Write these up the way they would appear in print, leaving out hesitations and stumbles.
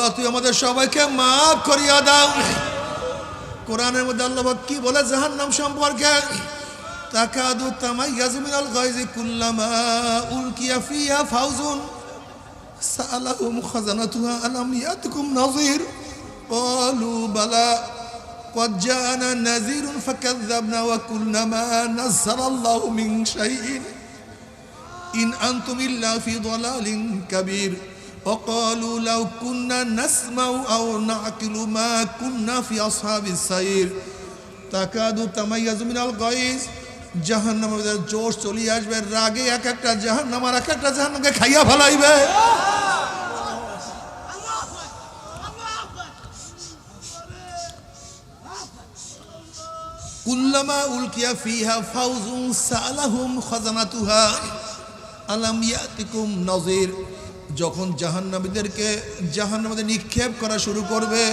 আল্লাহ তুই আমাদের সবাইকে মাফ করিয়া দাও। কোরআনের মধ্যে আল্লাহ কি বলে জাহান্নাম সম্পর্কে, তাকাদু তামাইয়াজু মিনাল গায়জি কুল্লামা উলকিয়া ফিহা ফাউজুন সালাহুম খাজানাতুহা আলাম ইয়াতকুম নাযীর ক্বালু বালা ক্বাদ জাআনা নাযীরুন ফাকাযযাবনা ওয়া কুলনা মা নাযালাল্লাহু মিন শাইইন ইন আনতুম ইল্লা ফি দালালিন কাবীর وقالوا لو كنا نسمع أو نعقل ما كنا في أصحاب السعير تكاد تميز من الغيظ জাহান্নামের জোশ চলে আসবে, রাগে এক একটা জাহান্নাম আর এক একটা জাহান্নামকে খাইয়া ফেলাইবে। কুল্লামা উলকিয়া ফিহা ফাউজুন সালাহুম খাজানাতুহা আলাম ইয়াতিকুম নাযীর, যখন জাহান্নামীদেরকে জাহান্নামে নিক্ষেপ করা শুরু করবে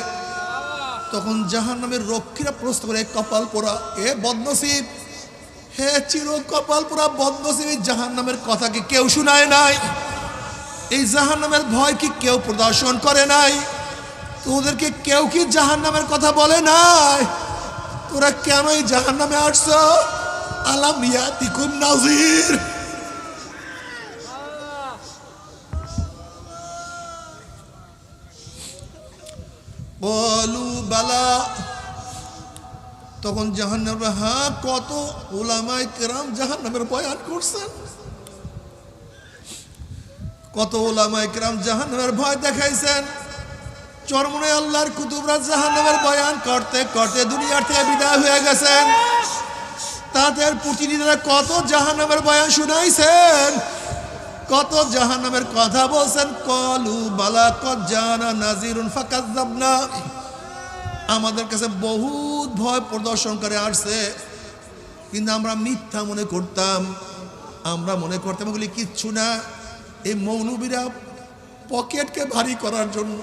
তখন জাহান্নামের রক্ষীরা প্রশ্ন করে, কপাল পোড়া এ বদনসিব, হে চির কপাল পোড়া বদনসিব, এই জাহান্নামের কথা কি কেউ শোনায় নাই? এই জাহান্নামের ভয় কি কেউ প্রদর্শন করে নাই? তোদেরকে কেউ কি জাহান্নামের কথা বলে নাই? তোরা কেন এই জাহান্নামে আসছো? আলাম ইয়াতিকুম নাযীর। বলু বালা, তখন জাহান্নামের কত উলামায়ে কেরাম জাহান্নামের বয়ান করছেন, কত উলামায়ে কেরাম জাহান্নামের ভয় দেখাইছেন। চরমনে আল্লাহর কুতুবরা জাহান্নামের বয়ান করতে করতে দুনিয়ার থেকে বিদায় হয়ে গেছেন। তাদের প্রতিনিধিরা কত জাহান্নামের বয়ান শুনাইছেন, কত জাহান্নামের কথা বলছেন। কলু বালা কদ জানা নাযীরুন ফাকাযযাবনা, আমাদের কাছে বহুত ভয় প্রদর্শন করে আসছে, কিন্তু আমরা মিথ্যা মনে করতাম। আমরা মনে করতাম এগুলি কিচ্ছু না, এই মৌলবীরা পকেটকে ভারী করার জন্য,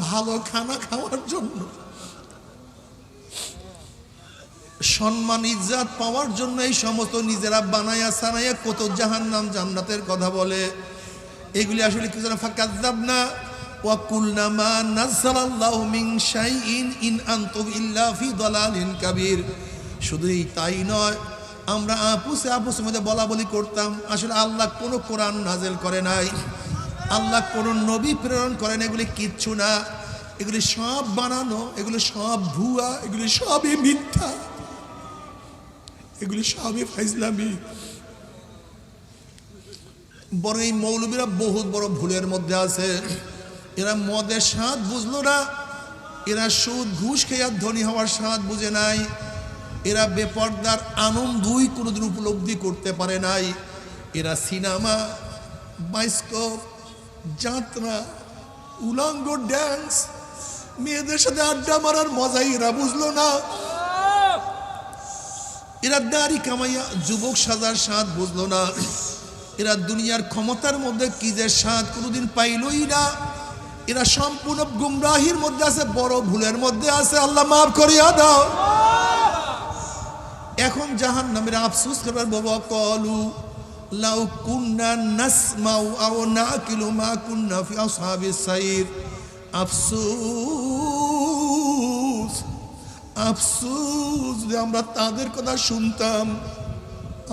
ভালো খানা খাওয়ার জন্য, সম্মান ইজ্জত পাওয়ার জন্য এই সমস্ত নিজেরা বানায়া সানাইয়া কত জাহান্নাম জান্নাতের কথা বলে। এগুলি আসলে কিছু না। ফাকাযযাবনা ওয়া কুলনা মা নাযালাল্লাহু মিন শাইইন ইন আনতুম ইল্লা ফি দালালিন কাবীর। শুধুই তাই নয়, আমরা আপুসের মধ্যে বলা বলি করতাম আসলে আল্লাহ কোনো কোরআন নাজেল করে নাই, আল্লাহ কোনো নবী প্রেরণ করেন, এগুলি কিচ্ছু না, এগুলি সব বানানো, এগুলি সব ভুয়া, এগুলি সবই মিথ্যা, এগুলি সবই ফাইজলামি। বরং এই মৌলবীরা বহুত বড় ভুলের মধ্যে আছে। এরা মদের স্বাদ বুঝলো না, এরা সুদ ঘুষ খেয়ে ধনী হওয়ার স্বাদ বুঝে নাই, এরা বেপর্দার আনন্দই কোনোদিন উপলব্ধি করতে পারে নাই। এরা সিনেমা, বায়োস্কোপ, যাত্রা, উলঙ্গ ড্যান্স, মেয়েদের সাথে আড্ডা মারার মজাই এরা বুঝলো না। এরা দাড়ি কামাইয়া যুবক সাজার স্বাদ বুঝলো না। এরা দুনিয়ার ক্ষমতার মধ্যে কি যে স্বাদ কোনোদিন পাইলই না। এরা সম্পূর্ণ গুমরাহির মধ্যে আছে, বড় ভুলের মধ্যে আছে। আল্লাহ মাফ করিয়া দাও। এখন জাহান্নামের আফসোস করবার বাবা, কলু লাউ কুন্না নাসমাউ আও নাকিলু মা কুন্না ফি আসহাবিস সাইর। আফসোস, আফসোস, যদি আমরা তাদের কথা শুনতাম,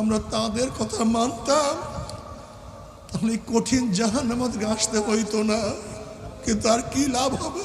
আমরা তাদের কথা মানতাম, তাহলে কঠিন জাহান্নামে আসতে হইতো না। কিন্তু আর কি লাভ হবে?